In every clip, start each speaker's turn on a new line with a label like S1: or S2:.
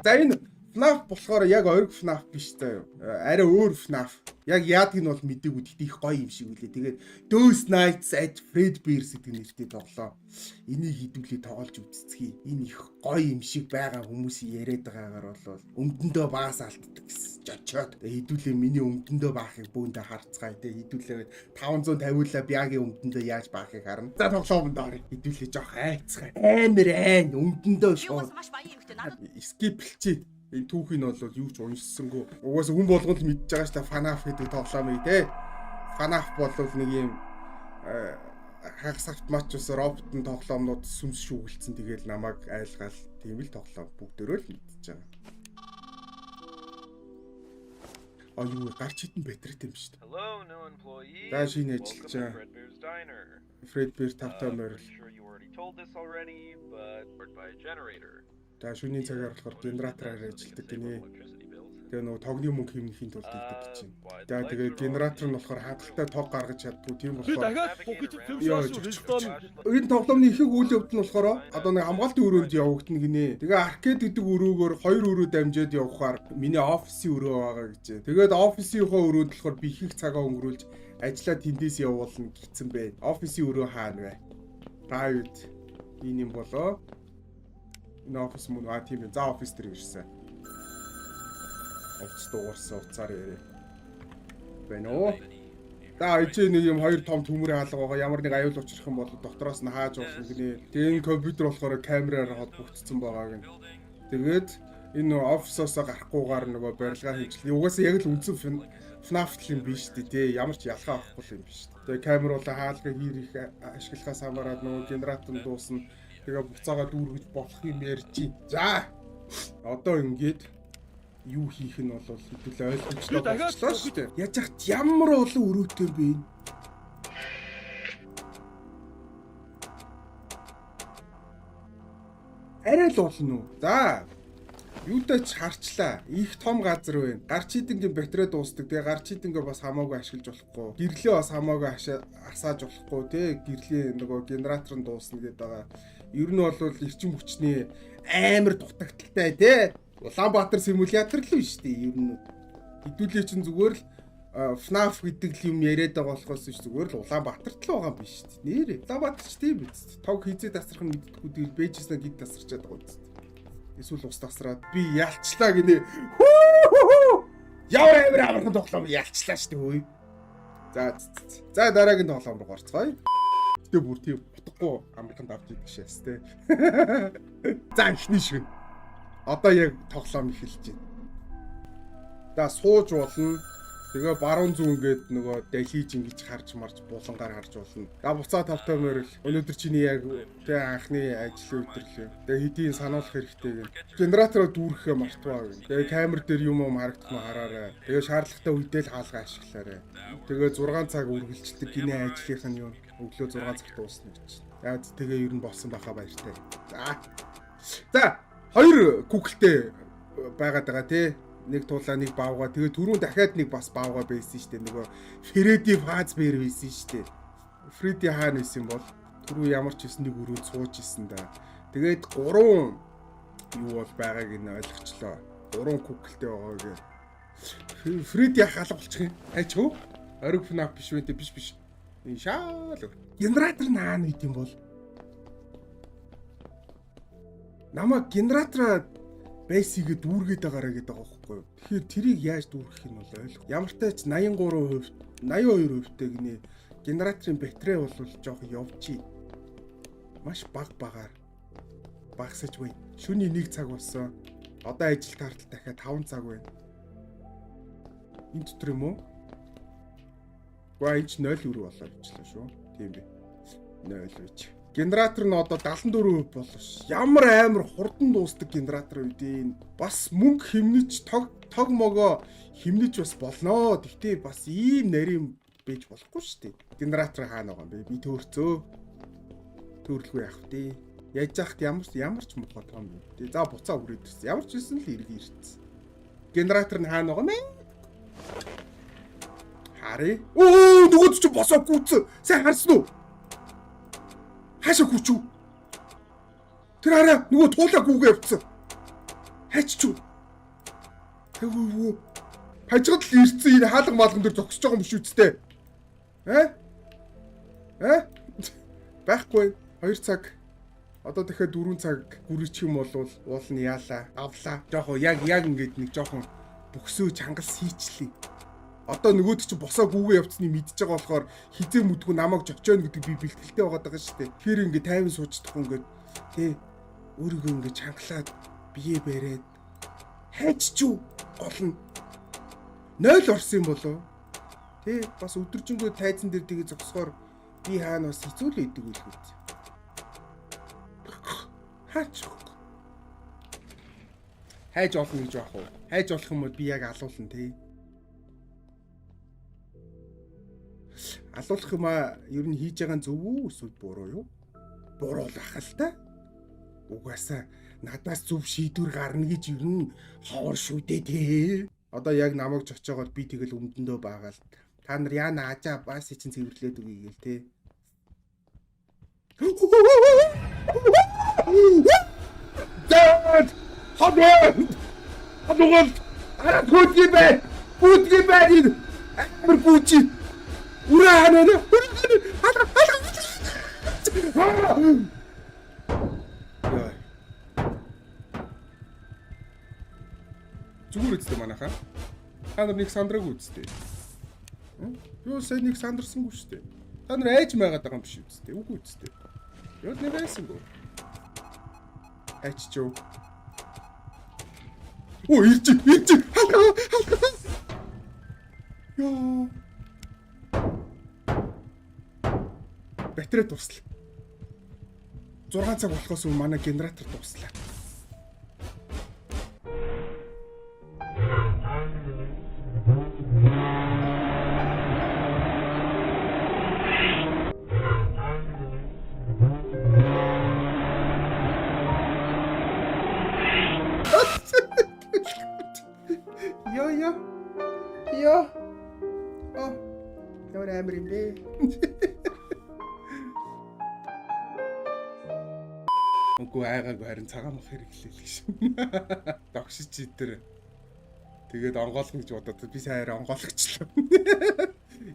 S1: За энэ FNAF болохоор яг ориг FNAF биш заа юу. Арай өөр FNAF. Яг яадг нь бол мэдээгүй гэхдээ их гоё юм шиг үлээ. Тэгээд Those Nights at Fredbear's гэдэг нэртэй тоглоо. Энийг хідүүлээ тоглож үзцгий. Энэ их гоё юм шиг байгаа хүмүүсийн яриад байгаагаар бол өмдөндөө баас алддаг гэсэн. Жочоод хідүүлээ миний өмдөндөө баахыг бөөндө харцгаая те. Хідүүлээ 550-ла бягийн өмдөндөө яаж баахыг харна. За тоглоомонд орё. Хідүүлээ жоох айцгаа. Амар айн өмдөндөө шууд. Skip хэлчихэд энэ түүхийг нь бол юу ч уншсангүй. Угаасаа хүн болгонд мэдж байгаа ш та FNAF гэдэг тоглоомыг те. FNAF бол нэг юм хагас автомат ус роботын тоглоомнууд сүмс шүүгэлцэн тэгэл намайг айлгаал тийм л тоглоом бүгдөө л мэдчихэж байгаа. Юу гарч хитэн бэтрэт юм шүү дээ. За шинэ ажиллаж байгаа. Fredbear тавтай морил. За шөнийн цагаар болохоор генератораар ажилладаг гинэ. Тэгээ нөгөө тогны мөнгө хэмнэхийн тулд хийдэг гэж байна. За тэгээ генератор нь болохоор хангалттай тог гаргаж чаддгүй тийм болохоор
S2: дахиад
S1: энэ тоглоомны ихэнх үйл явдал нь болохоор одоо нэг хамгаалтын өрөөнд явагдана гинэ. Тэгээ аркад гэдэг өрөөгөөр 2 өрөө дамжаад явахаар миний офисын өрөө байгаа гэж. Тэгээд офисынхоо өрөөнд болохоор би их цагаа өнгөрүүлж ажиллаа тэндээс явуулна гэсэн байна. Офисын өрөө хаана вэ? Та үед энэ юм болоо. Энэ офис мөн тийм ээ. За офис дээр ирсэн. Офис дуурсан уцаар ярэ. Байна уу? За ичээ нэг юм хоёр том төмөр хаалга байгаа. Ямар нэг аюул учрах юм бол доктороос нь хааж уусан гинэ. Тэгээ энэ компьютер болохоор камераар холбогдсон байгаа гин. Тэгээд энэ офисоос гарахгүйгээр нөгөө барилгаа хийжлээ. Угаасаа яг л үнсэн FNAF юм биш үү те. Ямар ч ялгаа авахгүй юм биш. Тэгээ камер бол хаалга хийх ашиглахаас хамаарат нөгөө генератор нь дуусна. Тэгээ буцаага дүүргэж болох юм ярьж. За. Одоо ингээд юу хийх нь бол хэдүүл ойлгомжтой болчихлоо шүү дээ. Яаж яхад ямар олон өрөөтэй бэ? Арай л болно уу? За. Юутай ч харчлаа. Их том газар байна. Гарч идэнгийн батарей дуусдаг. Тэгээ гарч идэнгээ бас хамаагүй ашиглаж болохгүй. Гэрлээ бас хамаагүй асааж болохгүй те. Гэрлийн нөгөө генератор нь дуусна гэдэг байгаа. Ер нь бол эрчим хүчний амар дутагдaltaй те. Улаанбаатар симулятор л биш үү? Ер нь хэдүүлээ чинь зүгээр л FNAF гэдэг юм яриад байгаа болохоос зүгээр л Улаанбаатарт л байгаа юм биш үү? Нэрээ. Улаанбаатар ч тийм биз. Тог хизээ тасрах нь мэддэггүй дээр бэжсэн гид тасарчаад байгаа биз. Эсвэл ус тасраад би ялчлаа гинэ. Ямар амархан тоглоом ялчлаа шүү дээ. За дараагийн тоглоом руу гарцгаая. Гэтэ бүр тийм утгагүй амархан давж идэг шээс те. За ихний шиг. Одоо яг тоглоом эхэлж байна. За сууж болно. Тэгээ баруун зүүн гээд нөгөө дэлхийж ингэж харж марж булангаар харж болно. За буцаа тавтай морил. Өнөөдөр чиний яг тэг анхны ажлын өдөр лээ. Тэгээ хэдийн сануулах хэрэгтэй гэн. Генератороо дүүрэхээ мартваа гэн. Тэгээ камер дээр юм харагдах нь хараарай. Тэгээ шаардлагатай үедээ л хаалга ашиглаарай. Тэгээ 6 цаг үргэлжилдэг гинэ ажлынх нь юу өглөө 6 цагт дуусна гэж. За тэгээ ер нь болсон байхаа баяртай. За 2 Google-тэй байгаад байгаа тий. Нэг туулаа нэг баавга. Тэгээ түрүүн дахиад нэг бас баавга байсан шүү дээ. Нөгөө Freddy Fazbear байсан шүү дээ. Freddy хаана исэн бол түрүү ямар ч хэсэг нэг өрөөнд сууж исэн да. Тэгээд 3 юу бол байгааг нь ойлгочлоо. 3 Google-тэй байгаа гэ. Freddy халах болчих юм. Айч юу? Ориг FNAF биш үү? Биш. Энэ шаал. Генератор наана гэдэг юм бол. Намаа генератораа бэсигээ дүүргээд байгаараа гэдэг байгаа байхгүй юу. Тэгэхээр тэрийг яаж дүүргэх юм бол ойлгох. Ямар ч тач 83%, 82%-тэй гинэ генераторын батарей бол жоох явчих. Маш багаар багсаж байна. Шөнийн 1 цаг болсон. Одоо ажил тартал дахиад 5 цаг байна. Энэ дотор юм уу? Гоо энэ 0 өрөө болоо бичлээ шүү. Тийм бай. 0 гэж. Генератор нь одоо 74% болоо ш. Ямар амар хурдан дуустдаг генератор үдийн. Бас мөнгө хэмнэж тог могоо хэмнэж бас болноо. Гэхдээ бас ийм нарийн бэж болохгүй шүү дээ. Генератор хаана байгаа юм бэ? Би төөрцөө. Төрлгүй яах вэ? Яаж яхад ямар ч мохоо том юм. За буцаа үрээд ирсэн. Ямар ч байсан л эргэн ирсэн. Генератор нь хаана байгаа юм? Харъя. Оо нөгөө ч босоо гүцэн. Сайн харсан уу? Хаашаа гүчүү? Тэр хараа нөгөө туулаа гүгээ явцсан. Хайчгүй. Тэгвэл хажигд л ирсэн энэ хаалга маалган дээр зогсож байгаа юм биш үсттэй. Байхгүй 2 цаг. Одоо дахиад 4 цаг гүрчих юм бол уул нь яалаа. Авлаа. Жохоо яг ингээд нэг жоохон бөксөө чангас хийчлээ. Одоо нөгөөд чинь босоо гүүгээ явцсныг мэдчихэж байгаа болохоор хизээ мүдгүй намайг жочоно гэдэг би бэлтгэлтэй байгаад байгаа шүү дээ. Тэр ингээд тайван суучдахгүй ингээд тий өөрийгөө ингээд чангалаад бие бэрээд хайччүү гол нь 0 орсон юм болоо. Тий бас өдөржингөө тайзан дээр тэгээ зогсохоор би хаана бас хэцүү л идэг үлгүүд. Хаач. Хайж олно гэж яах вэ? Хайж олох юм бол би яг алуулна тий. Алуулах юм ер нь хийж байгаа зөв үү эсвэл буруу юу? Буруу л ах л та. Угаасаа надаас зөв шийдвэр гарна гэж ер нь ховор шүү дээ тий. Одоо яг намайг жочоогоод би тэгэл өмдөндөө байгаа л. Та нар яана ажаа бас чинь цэвэрлээд үгүй гээл тий. Дээд! Хадгол! Араа түүтгий бай! Бүтгий бай! Амар бүчи! Ураа нэ! Зүгээр үстэй манайхаа. Та нар нэг сандраг үстэй. Юу сайн нэг сандарсангүй шүү дээ. Та нар айж байгаад байгаа юм биш үстэй. Үгүй үстэй. Юу нэг айсангүй. Айччоо. Оо ирж. Ёо. Батарей дуслаа. 6 цаг болохоос өмнө манай генератор дуслаа. Yo. Oh. Ямар амар юм бэ? Үгүй айгаагүй харин цагаан мах хэрэглэе л гэж. Догшиж итэр. Тэгээд онгоолгоно гэж бодоод би сайн онгоолгочлоо.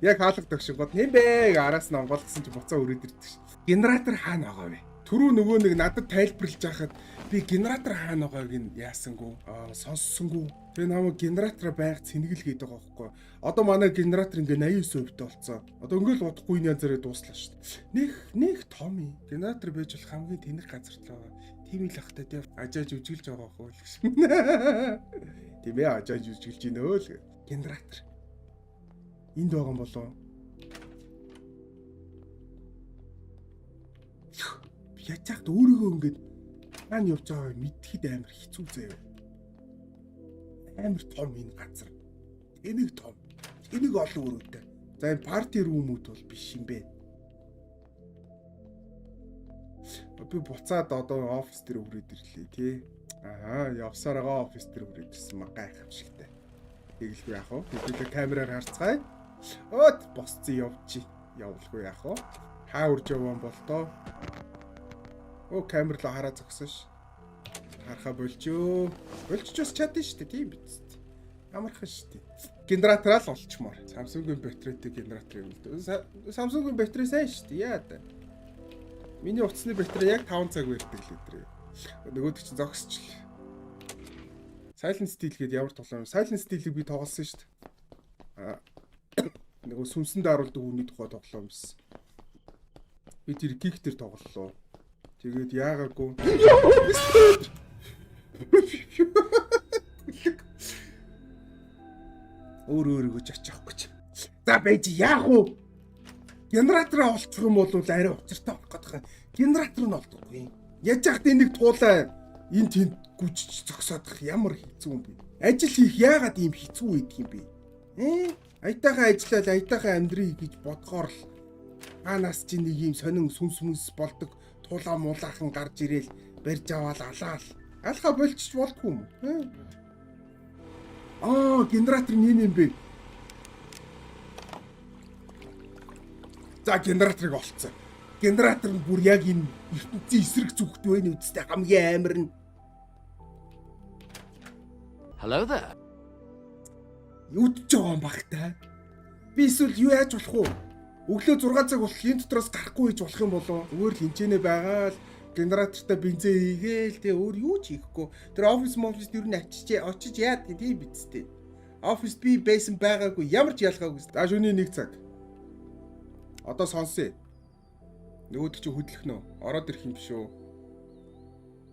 S1: Яг хаалга догшингод нэмбэ араас нь онгоолгосон чи буцаа өрөөд ирдэг. Генератор хаана байгаа вэ? Түрүү нөгөө нэг надад тайлбарлаж байхад би генератор хаана байгааг нь яасангүй сонссонгүй. Тэгээ намайг генератор байнга цэнгэлгээд байгаа байхгүй. Одоо манай генератор ингээ 89% болцсон. Одоо ингээл удахгүй энэ янзаараа дууслаа шүү дээ. Нэг том юм. Генератор байж бол хамгийн тэнэг газар л байгаа. Тийм л ахтай тий ажааж үжиглж байгаа хөө л гэсэн. Тийм ээ ажааж үжиглж гинөө л. Генератор. Энд байгаа юм болоо. Ячаад өөрийгөө ингээд хаана явж байгааг мэдхэд амар хэцүү заяа. Амар том энэ газар. Энийг том. Энийг олон өрөөтэй. За энэ парти румууд бол биш юм бэ. Би буцаад одоо офис дээр өрөөд ирлээ тий. Явсаар байгаа офис дээр өрөөд ирсэн маа гайхамшигтай. Тэгэлгүй яах вэ? Бид камераар харцгаая. Өөд босцсон явчих. Явуулгүй яах вэ? Хаа үрж явсан бол тоо. Оо камер л хараа зогсоош. Харахаа болжөө. Болчихос чадна шүү дээ тийм биз. Ямархан шүү дээ. Генератор л олчмоор. Samsung-ийн батарейтэй генератор юм л дээ. Samsung-ийн батарей сайн шүү дээ. Яа да. Миний утасны батарей яг 5 цаг барьдаг л өдрөө. Нөгөөд чинь зогсчихлээ. Silent Steel гээд ямар тоглоом. Silent Steel-ийг би тоглосон шүү дээ. Нөгөө сүмсэнд харуулдаг хүний тухай тоглоом юмсэн. Би тэр гиг дээр тоглолоо. Тэгээд яагаагүй. Өөрөөгөө чачих гэж. За байж яах вэ? Генератороо олчих юм бол арай учиртай болох гэдэг. Генератор нь олдохгүй. Яаж яхад энийг туулаа энэ тэнд гүжиж зогсоодох ямар хэцүү юм бэ? Ажил хийх яагаад ийм хэцүү байдаг юм бэ? Аятайхан ажиллаад аятайхан амьдрий гэж бодгоор л хаанаас ч нэг ийм сонин сүмс болдог. Тулаа муулаахан гарч ирээл барьж аваал алаал. Алха болчих болдгүй юм. Генератор нь юм бэ? За генераторыг олцсон. Генератор нь бүр яг энэ ертөнцийн эсрэг зүгт байна үстэй хамгийн амар нь.
S2: Hello there.
S1: Юудж байгаа юм баг та. Би эсвэл юу яаж болох вэ? Өглөө 6 цаг болох энэ дотроос гарахгүй хийж болох юм болов. Өөр л хинчэнэ байгаа л генератортай бензин хийгээл тэгээ өөр юу ч хийхгүй. Тэр офис ер нь очиж яад тийм бицтэй. Оффист би байсан байгаагүй ямар ч ялгаагүй. За шөнийн 1 цаг. Одоо сонсъё. Нөгөөд чи хөдлөх нөө. Ороод ирэх юм биш үү?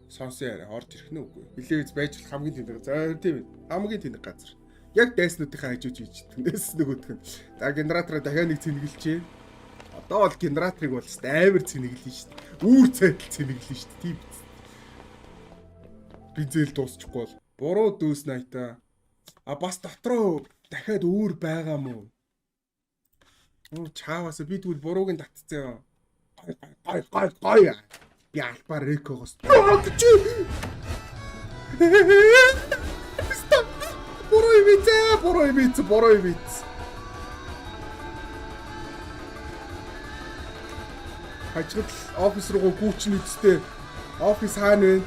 S1: Сонсъё. Орж ирэх нөө үгүй. Билээ байж хамгийн тэнэг. За тийм ээ. Хамгийн тэнэг газар. Яг дайснуудынхаа хажууж хийж тэнэс нөгөөдх нь. За генератороо дахиад нэг цэнгэлжээ. Одоо бол генераторыг бол амар цэнэглэн шүү дээ. Үүр цайтал цэнэглэн шүү дээ. Тийм биз. Бензин дуусчихгүй бол буруу дүүс найтаа. А бас дотроо дахиад өөр байгаа мó. Чааваас би тэгвэл бурууг нь татцсан. Гой. Би албаар рекогоос. Буруу биз. Хажууд офис руу гүйчин үсттэй. Офис хаана вэ?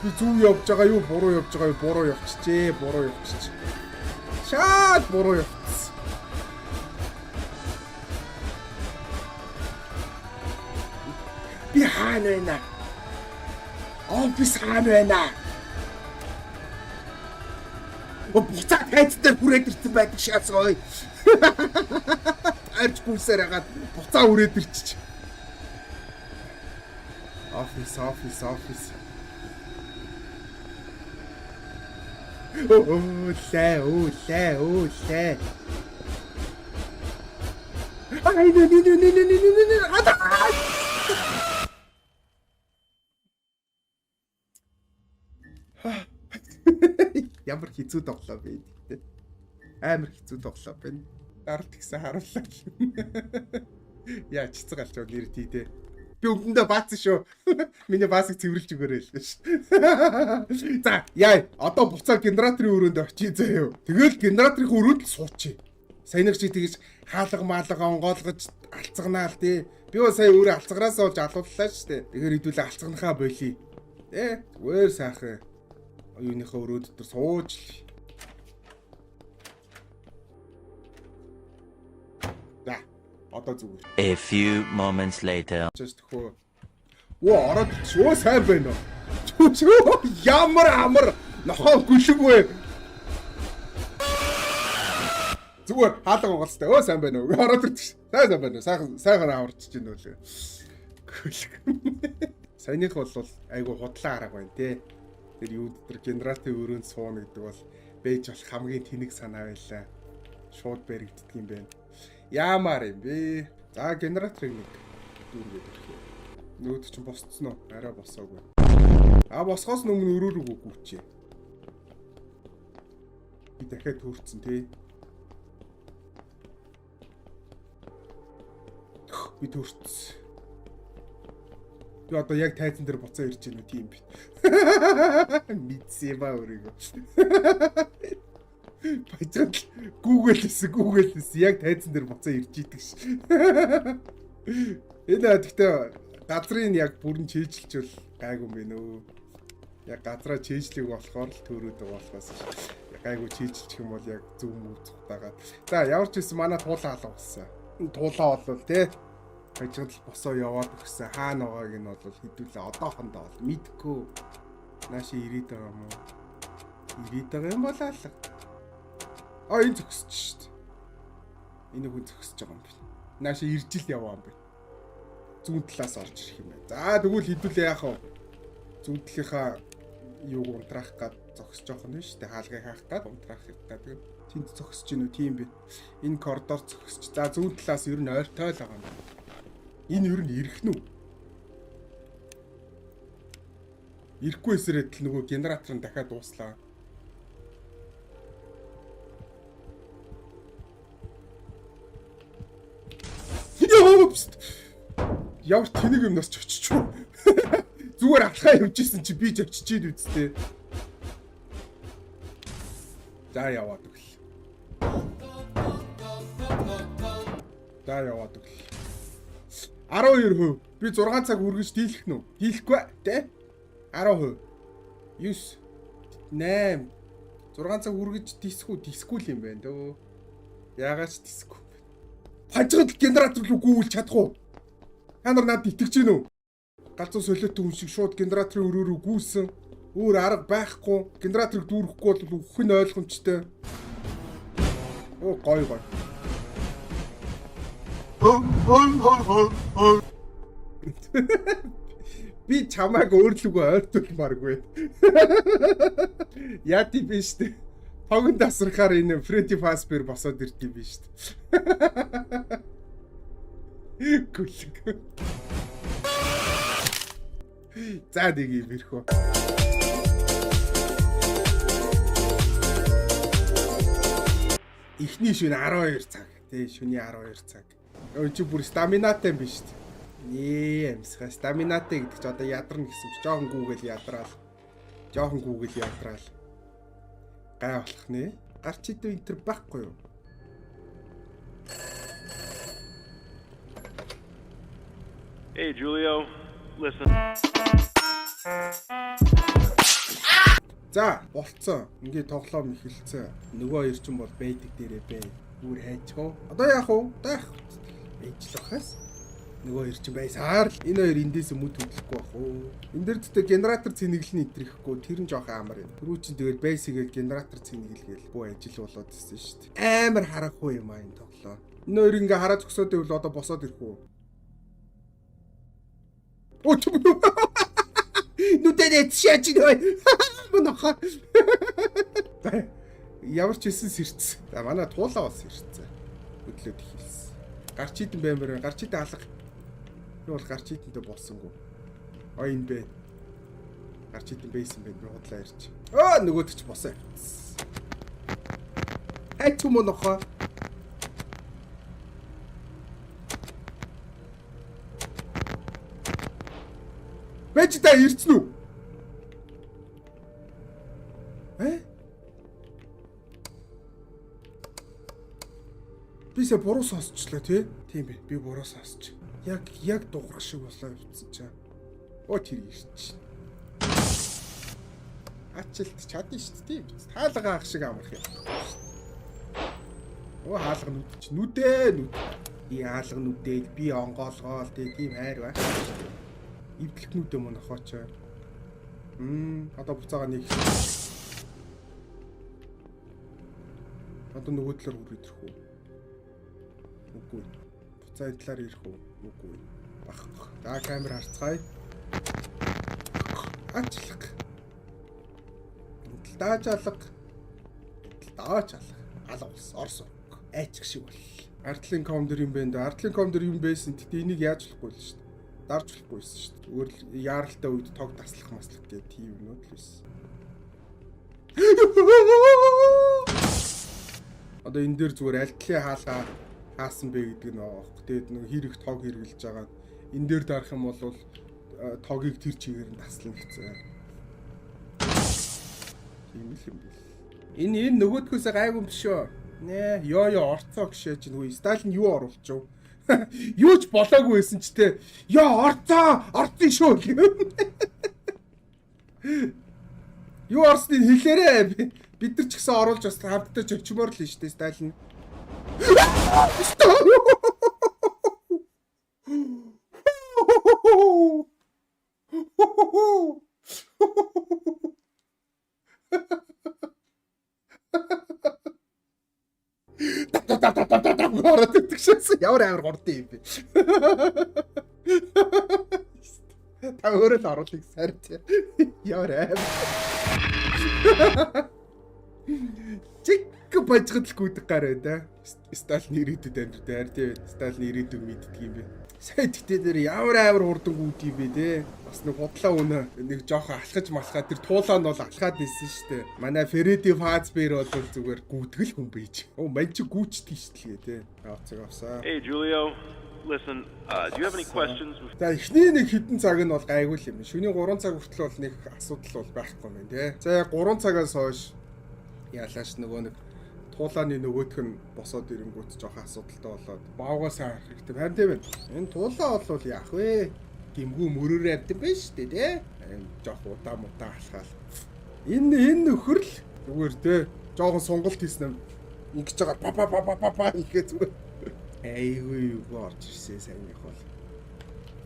S1: Би зүг явж байгаа юу, буруу явж байгаа юу? Буруу явчихжээ. Шаад буруу явчихсан. Би хаана байна? Офис хаана байна? Буцаад хайцтай хүрээд ирсэн байдаг шаасгой. Арч гүсээр хагаад буцаа үрээд ирчих. Офис. Уулаа. Ай нэ. Ямар хэцүү тоглоо бэ? Амар хэцүү тоглоо байна. Даралт гисэн харууллаа. Яа чицэг алч нэр тийдээ. Би өмнөдөө баацсан шүү. Миний баасыг цэвэрлж өгөөрэй л гэж. За, яа, одоо буцаад генераторын өрөөнд очие заяа. Тэгэл генераторын өрөөнд л суучих. Саяны чи тэгэж хаалга онгоолгож алцганаал тий. Би бол сая өөрөө алцгараас олж алууллаа шүү дээ. Тэгэхээр хэдүүлээ алцганахаа болий. Тэ? Зүгээр сайхан. Юуныхаа өрөө дотор сууж л. За, одоо зүгээр.
S3: A few moments later.
S1: Just хөө. Ороод шөө сайн байна уу? Ямар амар нохоо гүшигвэ. Зүгээр хаалга угаалстай. Сайн байна уу? Ороод ирчих. Сайн байна уу? Сайхан аварч чинь үлээ. Саяных бол айгу худлаа арга байна те. Тэр юу дотор генераторын өрөөнд сууна гэдэг бол бэж болох хамгийн тэнэг санаа байлаа. Шууд баригддаг юм байна. Яамаар юм бэ? За генераторыг нэг дүүргээд ирэх. Нөөд чинь босцсон уу? Арай босоогүй. Босгоос өмнө өрөө рүү гүйчээ. Би дахиад төрцөн тий. Би төрцсөн. Би одоо яг тайзан дээр буцаа ирж байна уу тийм би. Мэдсэн ба өөрийгөө. Баяжал гүүгэлээс яг тайзан дээр буцаа ирж идэг ш. Энэ гэхдээ газрын яг бүрэн чийжилчвэл гайгүй юм байна өө. Яг газраа чийжлэх болохоор л төрөөд байгаа болохоос гайгүй чийжилчих юм бол яг зөв мөв цухтагаад. За ямар ч байсан манай туулаа алга болсон. Энэ туулаа болвол те ажил босоо яваад өгсөн. Хаана байгааг нь бол хэдүүлээ одоохондоо бол мэдгүй. Нааши ирээд байгаа юм уу? Ирээд байгаа юм болоо л. Энэ зөксөж шít. Энэ хүн зөксөж байгаа юм байна. Нааши ирж ил яваа юм байна. Зүүн талаас орж ирэх юм байна. За тэгвэл хэдүүлээ яах вэ? Зүүн талынхаа юуг унтраах гад зөксөж байгаа юм шүү дээ. Хаалгыг хаах гад унтраах гэдэг. Тэнд зөксөж гинүү тийм бэ. Энэ коридор зөксөж. За зүүн талаас ер нь ойртой л байгаа юм байна. Энэ ер нь ирэх нү? Ирэхгүй эсрээд л нөгөө генератор нь дахиад дууслаа. Ямар тэнэг юм нас ч очиж юу? Зүгээр алхаа явжсэн чи би ч очиж ийл үсттэй. За яваад өгл. За яваад өгл. 12%. Би 6 цаг үргэж дийлэх нү? Дийлэхгүй те? 10%. 9. 8 6 цаг үргэж дискгүй юм байна дөө. Яагаад ч дискгүй юм бэ? Хажууд генератор руу гүйвэл чадах уу? Та нар надад итгэж гин үү? Галзуу солиотой хүн шиг шууд генераторын өрөөрөө гүйсэн. Өөр арга байхгүй. Генераторыг дүүрэхгүй бол үхэх нь ойлгомжтой. Оо гой. Би чамааг өөрлөгөө ойртуулмааргүй. Яа тийм биш үү? Тогон тасрахаар энэ Фредди Фазбер босоод ирд юм биш үү? Гүлэг. За нэг юм ирэх үү. Эхний шөнө 12 цаг. Тэ шөнийн 12 цаг. Өө чи бүр стаминатай юм биш үү? Амсгаа стаминатай гэдэг чи одоо ядарна гэсэн үг. Жохон гүүгэл ядраал. Гай болох нэ. Гарч идүү интер байхгүй юу?
S2: Hey Julio, listen.
S1: За, болцсон. Ингээ тоглоом эхэлсэн. Нөгөө хоёр ч юм бол байдаг дээрээ бай. Бүр хайчихо. Одоо яах вэ? Ээжлэхээс нөгөө хоёр ч байсаар л энэ хоёр эндээс мүд хөдлөхгүй бах уу. Энд дээр зүгтээ генератор цэнэглэн итрэхгүй тэр нь жоохон амар юм. Түрүү чинь тэгэл бейсигээл генератор цэнэглэгээл буу ажил болоод ирсэн шүү дээ. Амар харахгүй юм аа энэ тоглоо. Энэ хоёр ингээ хараа зөксөөд байвал одоо босоод ирэх үү? Нүдэрээ чаач нөө. Моноха. Ямар ч хэсэн сэрцсэн. За манай туулаа бас сэрцсэн. Хөдлөөд ихэлсэн. Гарч идэн баймаар гарч идэн алга. Би бол гарч идэндээ болсонгүй. Энэ бэ. Гарч идэнд бейсэн бэ би худлаа ирч. Нөгөөд ч босоо. Айч юм нохоо. Бэж та ирцэн үү? Бисээ буруу сонсчлаа тий? Тийм бэ. Би буруу сонсч. Яг дуурах шиг болоо явцсан чаа. Тэр ирч. Ачилт чадна шүү дээ. Хаалга ах шиг амарх юм. Хаалга нүдч нүдээ. Би хаалга нүдээд би онгоолгоол тийм хайр ба. Ивдлэх нүдэ мөн ахооч. Одоо буцаага нэг. Одоо нөгөө талаар үргэлжлэх үү? Үгүй. Буцаа талаар ирэх үү? Үгүй. Бах. За камер харцгаая. Ачлах. Даажаалга. Алгас орсон. Айчих шиг бол. Артлын комдер юм байна да. Артлын комдер юм байсан. Тэгтээ энийг яаж болохгүй л шүү дээ. Дарж болохгүйсэн шүү дээ. Өөр яаралтай үед тог таслах маслах гэх тийм юмнууд л байсан. Одоо энэ дээр зүгээр альтлын хаалгаа хаасан бэ гэдэг нь байгаа байхгүй. Тэгээд нэг хэрэг тог хэрглэж байгаа. Энэ дээр дарах юм бол тогийг тэр чигээр нь таслана гэсэн. Тийм л юм бэл. Энэ нөгөөдгөөсөө гайгүй биш үү? Нэ, ёо орцоо гişээ чинь үгүй. Сталин юу оруулчих вэ? Юу ч болоогүй байсан ч те. Орцсон шүү. Юу орсныг хэлээрээ. Бид нар ч гэсэн оруулж бас хамтдаа чөвчмөр л нь шүү дээ Сталин. Ороод идчихсэн. Ямар амар горд юм бэ? Та өөрөө л оруулах сард. Ямар амар. Чиг бажгад л гүйдэг гараа да. Сталин ирээдүйд амьдаар тий. Сталин ирээдүйг мэддэг юм бэ. Сая тэгтээ дээр ямар амар хурдан гүйд юм бэ те. Бас нэг худлаа өнөө нэг жоохон алхаж малхаа тэр туулаа нь бол алхаад байсан шүү дээ. Манай Фредди Фазбер бол зүгээр гүйтгэл хүн байж. Мань чи гүйчдэг шүү дээ те. Авцгаа.
S2: Hey Julio, listen, do you have any questions?
S1: За эхний нэг хитэн цаг нь бол гайгүй юм. Шөнийн 3 цаг хүртэл бол нэг асуудал бол байхгүй юм те. За 3 цагаас хойш яалааш нөгөө нэг туулааны нөгөөх нь босоод ирэнгүүт жоохон асуудалтай болоод баавгаас харах хэрэгтэй. Харин тийм ээ. Энэ туулаа бол яах вэ? Гимгүү мөрөөр амт юм байна шүү дээ, тий? Жоох удаа алхаал. Энэ нөхөр л зүгээр те. Жохон сонголт хийсэн юм. Ингэж байгаа па ихэ зүгээр. Айгүй юу орж ирсэн сайных бол.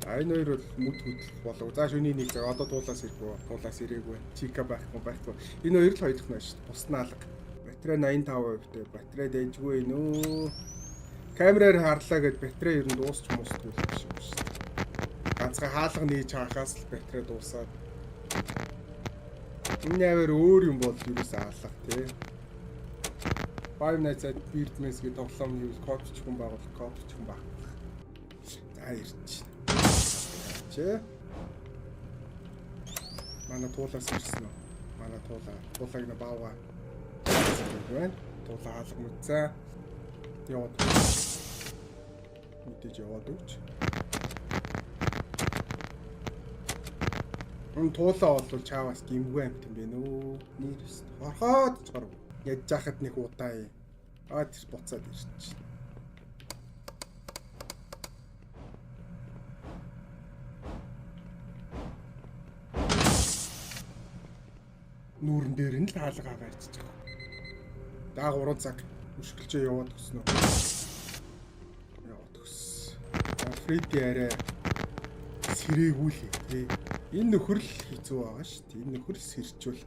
S1: Энэ хоёр бол мүд хөдлөх болов. За шөнийн нэг цаг одоо дуулаас ирэхгүй. Дуулаас ирээгүй. Чика байхгүй. Энэ хоёр л хоёрх нь шүү дээ. Буснаалга. Батарей 85% дээ. Батарей дэжгүй нөө. Камераар харлаа гэд батарей ер нь дуусч муустгүй л юм шиг шүү дээ. Ганцхан хаалга нээж хахаас л батарей дуусаад. Энэ яавар өөр юм бол юус аалах тий. Five Nights at Bernie's гэдэг тоглоом юу код ч хүн байгуул. За ирж. Чэ. Манай туулаас ирсэн үү? Манай туулаг на баава. Тэгвэл туулаа хаалга мэдсэн. Яваад. Мэдээж яваад өгч. Туулаа бол чааваас гимгүй амт юм бэ нөө. Нэрс. Хорхоод ч гарав. Яаж яхад нэг удаа тэр буцаад ирчих. Нүүрэн дээр нь л хаалгаа гарчиж байгаа. Даа 3 цаг өшгөлчөө яваад өснө. Яваад өс. Фредди арай сэрээгүй л тий. Энэ нөхөр л хэцүү байгаа шүү дээ. Энэ нөхөр л сэрчүүл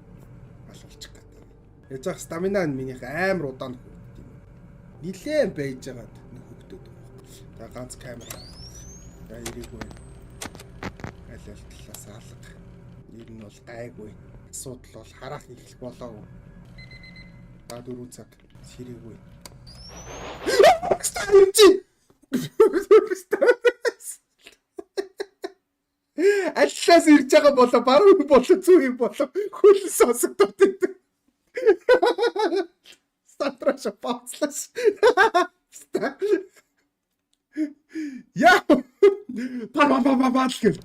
S1: алуулчих гэдэг. Яаж яах стамина нь минийх амар удаан хөвгд юм. Нилээн байж байгаад хөвгдөд байгаа. За ганц камера. За ирээгүй. Аль талаас алга. Ер нь бол гайгүй. Асуудал бол харах их болоо. За 4 цаг сэрээгүй. Аллаас ирж байгаа болоо баруун болоо зүүн болоо хөл сонсогдоод байдаг. Статраш пацлаш. Я. Па гэл.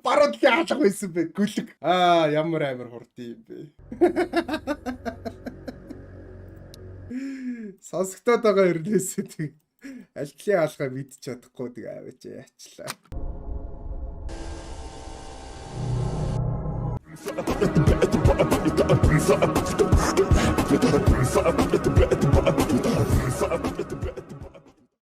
S1: Баруун яалах байсан бэ? Гүлэг. Ямар амар хурд юм бэ? Сонсогдоод байгаа ирлээсээ тэг. Аль талын хаалгаа мэдчих чадахгүй тэг аваач яачлаа.